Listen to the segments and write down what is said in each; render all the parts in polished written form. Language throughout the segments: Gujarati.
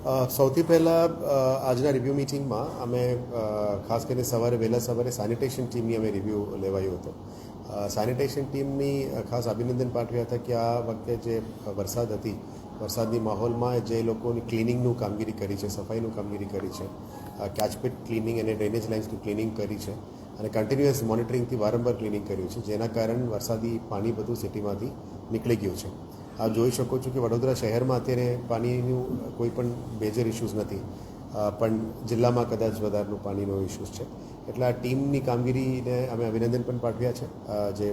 સૌથી પહેલાં આજના રિવ્યૂ મિટિંગમાં અમે ખાસ કરીને વહેલા સવારે સેનિટેશન ટીમની અમે રિવ્યૂ લેવાયો હતો. સેનિટેશન ટીમની ખાસ અભિનંદન પાઠવ્યા હતા કે આ વખતે જે વરસાદ હતી, વરસાદની માહોલમાં જે લોકોની ક્લિનિંગનું કામગીરી કરી છે, સફાઈનું કામગીરી કરી છે, કેચપીટ ક્લિનિંગ અને ડ્રેનેજ લાઇન્સનું ક્લિનિંગ કરી છે અને કન્ટિન્યુઅસ મોનિટરિંગથી વારંવાર ક્લિનિંગ કર્યું છે, જેના કારણે વરસાદી પાણી બધું સિટીમાંથી નીકળી ગયું છે. આપ જોઈ શકો છો કે વડોદરા શહેરમાં અત્યારે પાણીનું કોઈ પણ મેજર ઇશ્યુઝ નથી, પણ જિલ્લામાં કદાચ વધારનું પાણીનો ઇશ્યુઝ છે. એટલે આ ટીમની કામગીરીને અમે અભિનંદન પણ પાઠવ્યા છે, જે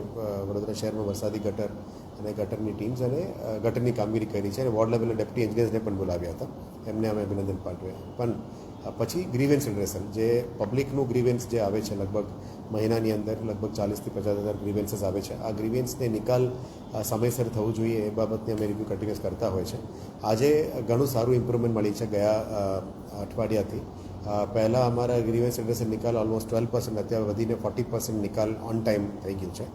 વડોદરા શહેરમાં વરસાદી ગટર અને ગટરની ટીમ્સ અને ગટરની કામગીરી કરી છે અને વોર્ડ લેવલે ડેપ્યુટી એન્જિનિયર્સને પણ બોલાવ્યા હતા, એમને અમે અભિનંદન પાઠવ્યા. પણ પછી ગ્રીવેન્સ રિડ્રેસલ, જે પબ્લિકનું ગ્રીવેન્સ જે આવે છે, લગભગ મહિનાની અંદર લગભગ 40,000 થી 50,000 ગ્રીવેન્સીસ આવે છે. આ ગ્રીવેન્સને નિકાલ સમયસર થવું જોઈએ એ બાબતને અમે રિવ્યૂ કન્ટિન્યુઅસ કરતા હોય છે. આજે ઘણું સારું ઇમ્પ્રુવમેન્ટ મળી છે ગયા અઠવાડિયાથી. પહેલાં અમારા ગ્રીવેન્સ રિડ્રેસલ નિકાલ ઓલમોસ્ટ 12%, અત્યારે વધીને 40% નિકાલ ઓન ટાઈમ થઈ ગયું છે.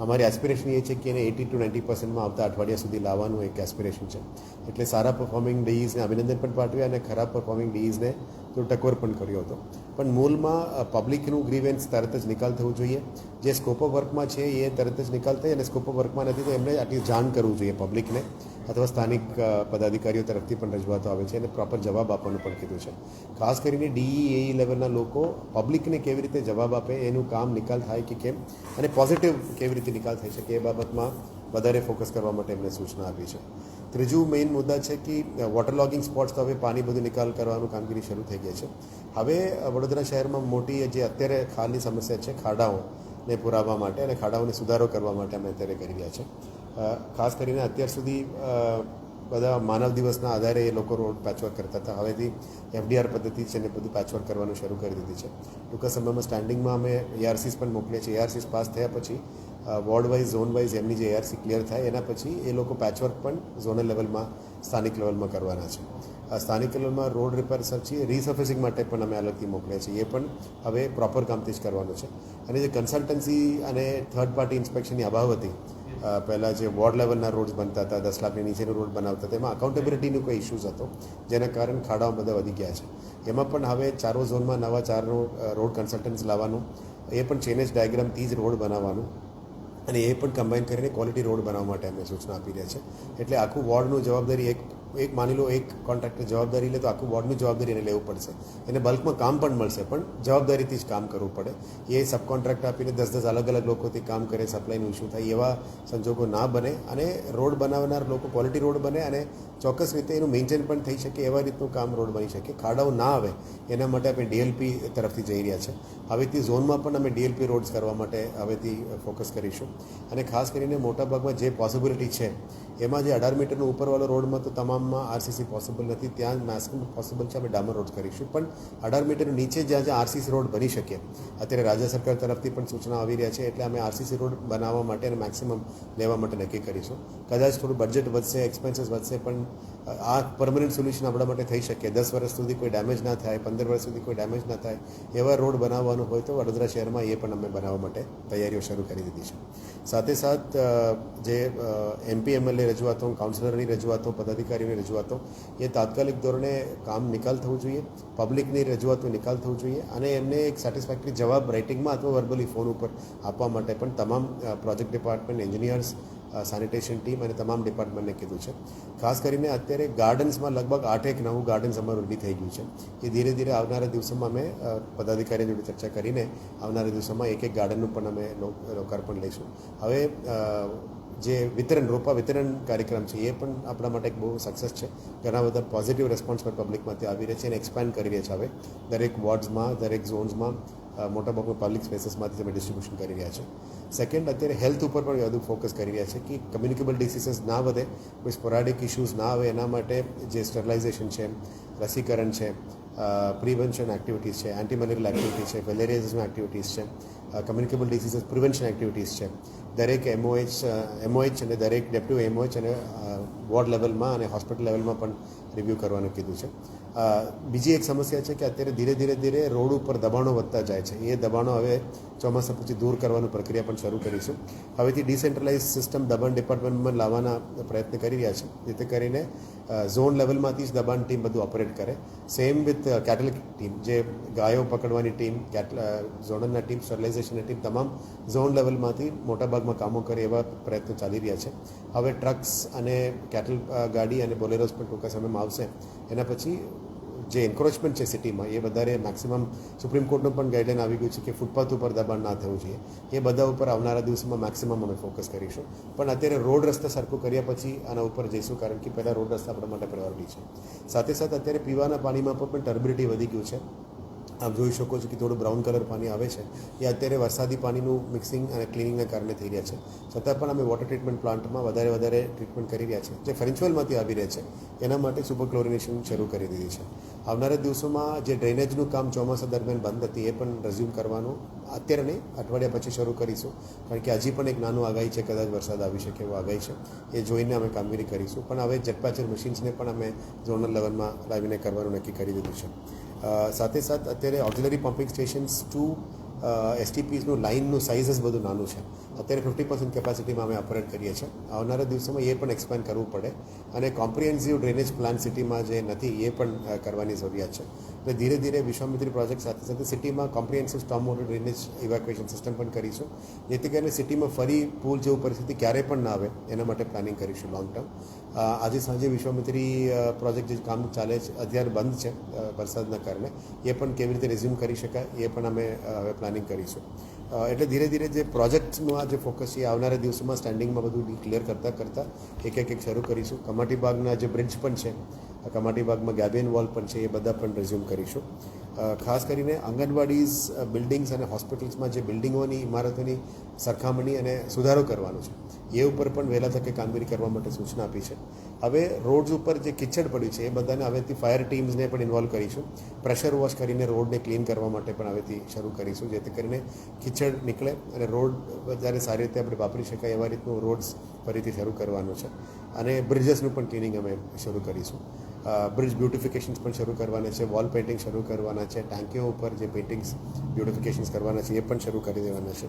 અમારી એસ્પિરેશન એ છે કે એને 80 to 90%માં આવતા અઠવાડિયા સુધી લાવવાનું એક એસ્પિરેશન છે. એટલે સારા પરફોર્મિંગ ડીઈઝને અભિનંદન પણ પાઠવ્યા અને ખરાબ પરફોર્મિંગ ડીઈઝને તો ટકોર પણ કર્યો હતો. પણ મૂળમાં પબ્લિકનું ગ્રીવેન્સ તરત જ નિકાલ થવું જોઈએ. જે સ્કોપ ઓફ વર્કમાં છે એ તરત જ નિકાલ થાય, અને સ્કોપ ઓફ વર્કમાં નથી તો એમને આટલી જાણ કરવું જોઈએ પબ્લિકને, અથવા સ્થાનિક પદાધિકારીઓ તરફથી પણ રજૂઆતો આવે છે અને પ્રોપર જવાબ આપવાનું પણ કીધું છે. ખાસ કરીને ડીઈ લેવલના લોકો પબ્લિકને કેવી રીતે જવાબ આપે, એનું કામ નિકાલ થાય કે કેમ, અને પોઝિટિવ કેવી રીતે નિકાલ થઈ શકે એ બાબતમાં વધારે ફોકસ કરવા માટે એમને સૂચના આપી છે. ત્રીજું મેઇન મુદ્દા છે કે વોટર લોગિંગ સ્પોટ્સ, તો હવે પાણી બધું નિકાલ કરવાનું કામગીરી શરૂ થઈ ગઈ છે. હવે વડોદરા શહેરમાં મોટી જે અત્યારે ખાલની સમસ્યા છે, ખાડાઓને પુરાવવા માટે અને ખાડાઓને સુધારો કરવા માટે અમે અત્યારે કરી રહ્યા છે. ખાસ કરીને અત્યાર સુધી બધા માનવ દિવસના આધારે એ લોકો રોડ પેચવર્ક કરતા હતા. હવેથી FDR પદ્ધતિ છે ને બધું પેચવર્ક કરવાનું શરૂ કરી દીધી છે. ટૂંકા સમયમાં સ્ટેન્ડિંગમાં અમે ARCs પણ મોકલીએ છીએ. ARCs પાસ થયા પછી વોર્ડ વાઇઝ, ઝોન વાઇઝ એમની જે ARC ક્લિયર થાય એના પછી એ લોકો પેચવર્ક પણ ઝોનલ લેવલમાં, સ્થાનિક લેવલમાં કરવાના છે. સ્થાનિક લેવલમાં રોડ રિપેર સર્ચી રીસર્ફેસિંગ માટે પણ અમે અલગથી મોકલીએ છીએ. એ પણ હવે પ્રોપર કામથી જ કરવાનું છે. અને જે કન્સલ્ટન્સી અને થર્ડ પાર્ટી ઇન્સ્પેક્શનની અભાવ હતી, પહેલાં જે વોર્ડ લેવલના રોડ્સ બનતા હતા, 10 લાખની નીચેનો રોડ બનાવતા હતા, એમાં અકાઉન્ટેબિલિટીનો કોઈ ઇશ્યુઝ હતો, જેના કારણે ખાડાઓ બધા વધી ગયા છે. એમાં પણ હવે ચારો ઝોનમાં નવા 4 રોડ કન્સલ્ટન્ટ્સ લાવવાનું, એ પણ ચેનેજ ડાયાગ્રામથી જ રોડ બનાવવાનું, અને એ પણ કમ્બાઈન કરીને ક્વોલિટી રોડ બનાવવા માટે અમે સૂચના આપી રહ્યા છે. એટલે આખું વોર્ડનું જવાબદારી એક માની લો એક કોન્ટ્રાક્ટર જવાબદારી લે તો આખું વોર્ડની જવાબદારી એને લેવું પડશે. એને બલ્કમાં કામ પણ મળશે, પણ જવાબદારીથી જ કામ કરવું પડે. એ સબ કોન્ટ્રાક્ટ આપીને 10 અલગ અલગ લોકોથી કામ કરે, સપ્લાયનું ઇસ્યુ થાય, એવા સંજોગો ના બને અને રોડ બનાવનાર લોકો ક્વોલિટી રોડ બને અને ચોક્કસ રીતે એનું મેન્ટેન પણ થઈ શકે, એવા રીતનું કામ રોડ બની શકે. ખાડાઓ ના આવે એના માટે આપણે DLP તરફથી જઈ રહ્યા છે. હવેથી ઝોનમાં પણ અમે DLP રોડ્સ કરવા માટે હવેથી ફોકસ કરીશું. અને ખાસ કરીને મોટાભાગમાં જે પોસિબિલિટી છે એમાં જે 18 મીટરનો ઉપરવાળો રોડમાં તો તમામમાં RCC પોસિબલ નથી, ત્યાં મેક્સિમમ પોસિબલ છે અમે ડામર રોડ કરીશું. પણ 18 મીટર નીચે જ્યાં જ્યાં RCC રોડ બની શકે, અત્યારે રાજ્ય સરકાર તરફથી પણ સૂચના આવી રહ્યા છે. એટલે અમે RCC રોડ બનાવવા માટે અને મેક્સિમમ લેવા માટે નક્કી કરીશું. કદાચ થોડું બજેટ વધશે, એક્સપેન્સીસ વધશે, પણ આ પરમનન્ટ સોલ્યુશન આપણા માટે થઈ શકે. 10 વર્ષ સુધી કોઈ ડેમેજ ના થાય, 15 વર્ષ સુધી કોઈ ડેમેજ ના થાય, એવા રોડ બનાવવાનું હોય તો વડોદરા શહેરમાં એ પણ અમે બનાવવા માટે તૈયારીઓ શરૂ કરી દીધી છે. સાથે સાથ જે MP MLA રજૂઆતો, કાઉન્સિલરની રજૂઆતો, પદાધિકારીઓની રજૂઆતો, એ તાત્કાલિક ધોરણે કામ નિકાલ થવું જોઈએ, પબ્લિકની રજૂઆતો નિકાલ થવું જોઈએ, અને એમને એક સેટિસ્ફેક્ટરી જવાબ રાઇટિંગમાં અથવા વર્બલી ફોન ઉપર આપવા માટે પણ તમામ project department, engineers, sanitation team અને તમામ ડિપાર્ટમેન્ટને કીધું છે. ખાસ કરીને અત્યારે ગાર્ડન્સમાં લગભગ 8 નવું ગાર્ડન્સ અમારું રેડી થઈ ગયું છે. એ ધીરે ધીરે આવનારા દિવસોમાં અમે પદાધિકારીઓ જોડે ચર્ચા કરીને આવનારા દિવસોમાં એક ગાર્ડનનું પણ અમે લોકાર્પણ લઈશું. હવે જે રોપા વિતરણ કાર્યક્રમ છે એ પણ આપણા માટે એક બહુ સક્સેસ છે. ઘણા બધા પોઝિટિવ રિસ્પોન્સ પણ પબ્લિકમાંથી આવી રહ્યા છે અને એક્સપાન્ડ કરી રહ્યા છે. હવે દરેક વોર્ડ્સમાં, દરેક ઝોન્સમાં મોટાભાગના પબ્લિક સ્પેસીસમાંથી અમે ડિસ્ટ્રીબ્યુશન કરી રહ્યા છે. સેકન્ડ, અત્યારે હેલ્થ ઉપર પણ વધુ ફોકસ કરી રહ્યા છે કે કમ્યુનિકેબલ ડિસીઝીસ ના વધે, કોઈ સ્પોરાડિક ઇશ્યુઝ ના આવે, એના માટે જે સ્ટરલાઇઝેશન છે, રસીકરણ છે, પ્રિવેન્શન એક્ટિવિટીઝ છે, એન્ટી મલેરિયલ એક્ટિવિટીઝ છે, વેલેરિયાઝમ એક્ટિવિટીઝ છે, કમ્યુનિકેબલ ડિસીઝીસ પ્રિવેન્શન એક્ટિવિટીઝ છે, દરેક એમઓએચ અને દરેક ડેપ્યુટી એમઓએચ અને વોર્ડ લેવલમાં અને હોસ્પિટલ લેવલમાં પણ રિવ્યૂ કરવાનું કીધું છે. બીજી એક સમસ્યા છે કે અત્યારે ધીરે ધીરે રોડ ઉપર દબાણો વધતા જાય છે. એ દબાણો હવે ચોમાસા પછી દૂર કરવાની પ્રક્રિયા પણ શરૂ કરીશું. હવેથી ડિસેન્ટ્રલાઇઝ સિસ્ટમ દબાણ ડિપાર્ટમેન્ટમાં લાવવાના પ્રયત્ન કરી રહ્યા છે, જેથી કરીને ઝોન લેવલમાંથી જ દબાણ ટીમ બધું ઓપરેટ કરે. સેમ વિથ કેટલ ટીમ, જે ગાયો પકડવાની ટીમ, ઝોનલના ટીમ, સ્ટરલાઇઝેશનની ટીમ, તમામ ઝોન લેવલમાંથી મોટાભાગમાં કામો કરે એવા પ્રયત્નો ચાલી રહ્યા છે. હવે ટ્રક્સ અને કેટલ ગાડી અને બોલેરોસ પણ ટૂંકા સમયમાં આવશે. એના પછી જે એન્ક્રોચમેન્ટ છે સિટીમાં એ વધારે મેક્સિમમ સુપ્રીમ કોર્ટનું પણ ગાઈડલાઈન આવી ગયું છે કે ફૂટપાથ ઉપર દબાણ ના થવું જોઈએ. એ બધા ઉપર આવનારા દિવસોમાં મેક્સિમમ અમે ફોકસ કરીશું. પણ અત્યારે રોડ રસ્તા સરખું કર્યા પછી આના ઉપર જઈશું, કારણ કે પહેલાં રોડ રસ્તા આપણા માટે પ્રાયોરિટી છે. સાથે સાથે અત્યારે પીવાના પાણીમાં પણ ટર્બિડિટી વધી ગયું છે. આપ જોઈ શકો છો કે થોડું બ્રાઉન કલર પાણી આવે છે. એ અત્યારે વરસાદી પાણીનું મિક્સિંગ અને ક્લિનિંગના કારણે થઈ રહ્યા છે. છતાં પણ અમે વોટર ટ્રીટમેન્ટ પ્લાન્ટમાં વધારે ટ્રીટમેન્ટ કરી રહ્યા છે. જે ફરિન્ચવેલમાંથી આવી રહ્યા છે એના માટે સુપર ક્લોરિનેશન શરૂ કરી દીધી છે. આવનારા દિવસોમાં જે ડ્રેનેજનું કામ ચોમાસા દરમિયાન બંધ હતી એ પણ રેઝ્યુમ કરવાનું અત્યારે નહીં, અઠવાડિયા પછી શરૂ કરીશું. કારણ કે હજી પણ એક નાનું આગાહી છે, કદાચ વરસાદ આવી શકે એવું આગાહી છે. એ જોઈને અમે કામગીરી કરીશું. પણ હવે જેટપાચર મશીન્સને પણ અમે ઝોનલ લેવલમાં લાવીને કરવાનું નક્કી કરી દીધું છે. સાથે અત્યારે ઓક્ઝિલરી પમ્પિંગ સ્ટેશન્સ ટુ એસટીપીસનું લાઇનનું સાઇઝ જ બધું નાનું છે. અત્યારે 50% કેપેસિટીમાં અમે ઓપરેટ કરીએ છીએ. આવનારા દિવસોમાં એ પણ એક્સપાન્ડ કરવું પડે અને કોમ્પ્રિહેન્સિવ ડ્રેનેજ પ્લાન સિટીમાં જે નથી એ પણ કરવાની જરૂરિયાત છે. એટલે ધીરે વિશ્વામિત્રી પ્રોજેક્ટ સાથે સિટીમાં comprehensive storm water drainage evacuation system પણ કરીશું, જેથી કરીને સિટીમાં ફરી પૂલ જેવું પરિસ્થિતિ ક્યારેય પણ ના આવે એના માટે પ્લાનિંગ કરીશું લોંગ ટર્મ. આજે સાંજે વિશ્વામિત્રી પ્રોજેક્ટ જે કામ ચાલે છે અત્યારે બંધ છે વરસાદના કારણે, એ પણ કેવી રીતે રિઝ્યુમ કરી શકાય એ પણ અમે હવે પ્લાનિંગ કરીશું. એટલે ધીરે જે પ્રોજેક્ટનું આ જે ફોકસ છે આવનારા દિવસોમાં સ્ટેન્ડિંગમાં બધું ડિક્લેર કરતાં એક શરૂ કરીશું. કમાટી બાગના જે બ્રિજ પણ છે, કમાટી બાગમાં ગેબિયન વોલ પણ છે, એ બધા પણ રિઝ્યુમ કરીશું. ખાસ કરીને આંગણવાડીઝ, બિલ્ડિંગ્સ અને હોસ્પિટલ્સમાં જે બિલ્ડિંગોની ઇમારતોની સરખામણી અને સુધારો કરવાનો છે એ ઉપર પણ વહેલા તકે કામગીરી કરવા માટે સૂચના આપી છે. હવે રોડ્સ ઉપર જે કિચડ પડ્યું છે એ બધાને હવેથી ફાયર ટીમ્સને પણ ઇન્વોલ્વ કરીશું. પ્રેશર વોશ કરીને રોડને ક્લીન કરવા માટે પણ હવેથી શરૂ કરીશું, જેથી કરીને કિચડ નીકળે અને રોડ વધારે સારી રીતે આપણે વાપરી શકાય એવા રીતનું રોડ્સ ફરીથી શરૂ કરવાનું છે. અને બ્રિજેસનું પણ ક્લિનિંગ અમે શરૂ કરીશું. બ્રિજ બ્યુટિફિકેશન્સ પણ શરૂ કરવાના છે, વોલ પેઇન્ટિંગ શરૂ કરવાના છે, ટાંકીઓ ઉપર જે પેઇન્ટિંગ્સ બ્યુટિફિકેશન્સ કરવાના છે એ પણ શરૂ કરી દેવાના છે.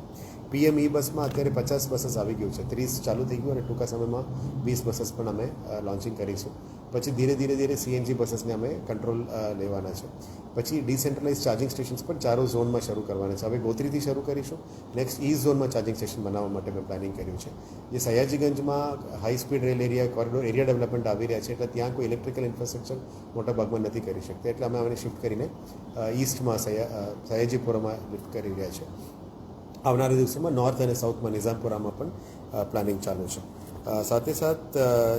PM બસમાં અત્યારે 50 બસીસ આવી ગયું છે, 30 ચાલુ થઈ ગયું અને ટૂંકા સમયમાં 20 બસીસ પણ અમે લોન્ચિંગ કરીશું. પછી ધીરે CNG બસીસને અમે કંટ્રોલ લેવાના છે. પછી ડિસેન્ટ્રલાઇઝ ચાર્જિંગ સ્ટેશન્સ પણ ચારો ઝોનમાં શરૂ કરવાના છે. હવે ગોત્રીથી શરૂ કરીશું. નેક્સ્ટ ઈસ્ટ ઝોનમાં ચાર્જિંગ સ્ટેશન બનાવવા માટે મેં પ્લાનિંગ કર્યું છે. જે સયાજીગંજમાં high speed rail area, corridor area development આવી રહ્યા છે, એટલે ત્યાં કોઈ ઇલેક્ટ્રિકલ ઇન્ફ્રાસ્ટ્રક્ચર મોટા ભાગમાં નથી કરી શકતા. એટલે અમે આને શિફ્ટ કરીને ઈસ્ટમાં સયાજીપુરામાં લિફ્ટ કરી રહ્યા છે. આવનારા દિવસોમાં નોર્થ અને સાઉથમાં નિઝામપુરામાં પણ પ્લાનિંગ ચાલુ છે. સાથે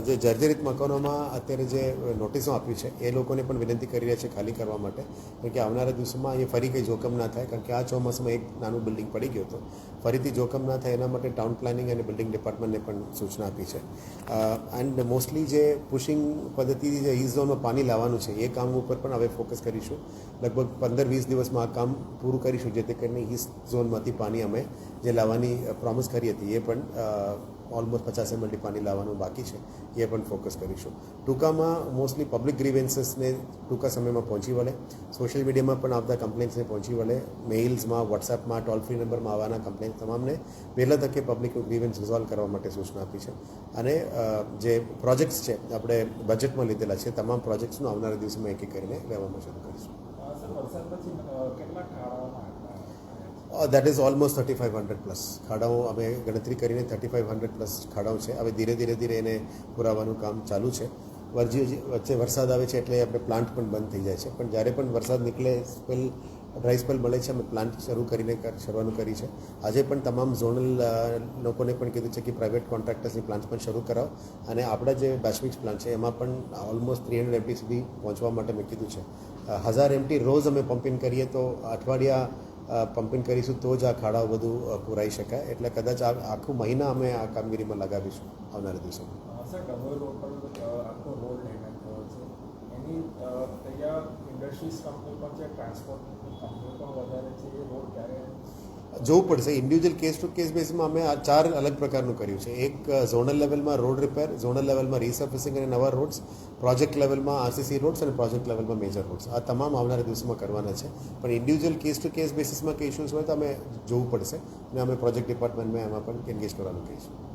જે જર્જરિત મકાનોમાં અત્યારે જે નોટિસો આપી છે એ લોકોને પણ વિનંતી કરી રહ્યા છે ખાલી કરવા માટે, કારણ કે આવનારા દિવસોમાં એ ફરી કંઈ જોખમ ના થાય. કારણ કે આ ચોમાસામાં એક નાનું બિલ્ડિંગ પડી ગયું હતું, ફરીથી જોખમ ના થાય એના માટે ટાઉન પ્લાનિંગ અને બિલ્ડિંગ ડિપાર્ટમેન્ટને પણ સૂચના આપી છે. એન્ડ મોસ્ટલી જે પુશિંગ પદ્ધતિથી જે ઈસ્ટ ઝોનમાં પાણી લાવવાનું છે એ કામ ઉપર પણ હવે ફોકસ કરીશું. લગભગ 15-20 દિવસમાં આ કામ પૂરું કરીશું, જેથી કરીને ઈસ્ટ ઝોનમાંથી પાણી અમે જે લાવવાની પ્રોમિસ કરી હતી એ પણ ઓલમોસ્ટ 50 ml પાણી લાવવાનું બાકી છે, એ પણ ફોકસ કરીશું. ટૂંકામાં મોસ્ટલી પબ્લિક ગ્રીવેન્સીસને ટૂંકા સમયમાં પહોંચી વળે, સોશિયલ મીડિયામાં પણ આવતા કમ્પ્લેન્ટ્સને પહોંચી વળે, મેઇલ્સમાં, વોટ્સએપમાં, ટોલ ફ્રી નંબરમાં આવવાના કમ્પ્લેન્ટ તમામને વહેલા તકે પબ્લિકનું ગ્રીવેન્સ રિઝોલ્વ કરવા માટે સૂચના આપી છે. અને જે પ્રોજેક્ટ્સ છે આપણે બજેટમાં લીધેલા છે, તમામ પ્રોજેક્ટ્સનું આવનારા દિવસોમાં એક કરીને લેવામાં શરૂ કરીશું. દેટ ઇઝ ઓલમોસ્ટ 3500+ ખાડાઓ અમે ગણતરી કરીને 3500+ ખાડાઓ છે. હવે ધીરે એને પુરાવાનું કામ ચાલુ છે. વચ્ચે વરસાદ આવે છે એટલે આપણે પ્લાન્ટ પણ બંધ થઈ જાય છે, પણ જ્યારે પણ વરસાદ નીકળે, ડ્રાય સ્પેલ મળે છે, અમે પ્લાન્ટ શરૂ કરવાનું કરી છે. આજે પણ તમામ ઝોનલ લોકોને પણ કીધું છે કે પ્રાઇવેટ કોન્ટ્રાક્ટર્સની પ્લાન્ટ પણ શરૂ કરાવો, અને આપણા જે બેચમિક્સ પ્લાન્ટ છે એમાં પણ ઓલમોસ્ટ 300 MT સુધી પહોંચવા માટે મેં કીધું છે. 1000 MT રોજ અમે પમ્પિંગ કરીએ તો અઠવાડિયા પમ્પિંગ કરીશું તો જ આ ખાડાઓ બધું પુરાઈ શકાય. એટલે કદાચ આખું મહિના અમે આ કામગીરીમાં લગાવીશું આવનારા દિવસોમાં. એની તૈયાર ઇન્ડસ્ટ્રીઝ કંપની પણ છે, ટ્રાન્સપોર્ટ કંપની પણ વધારે છે, એ રોડ ક્યારે જોવું પડશે. ઇન્ડિવિજ્યુઅલ કેસ ટુ કેસ બેઝમાં અમે આ 4 અલગ પ્રકારનું કર્યું છે. એક ઝોનલ લેવલમાં રોડ રિપેર, ઝોનલ લેવલમાં રિસર્ફેસિંગ અને નવા રોડ્સ, પ્રોજેક્ટ લેવલમાં આરસીસી રોડ્સ અને પ્રોજેક્ટ લેવલમાં મેજર રોડ્સ. આ તમામ આવનારા દિવસોમાં કરવાના છે. પણ ઇન્ડિવિજ્યુઅલ કેસ ટુ કેસ બેસિસમાં કે ઇશ્યુઝ હોય તો અમે જોવું પડશે અને અમે પ્રોજેક્ટ ડિપાર્ટમેન્ટમાં એમાં પણ એન્ગેજ કરવાનું કહીશું.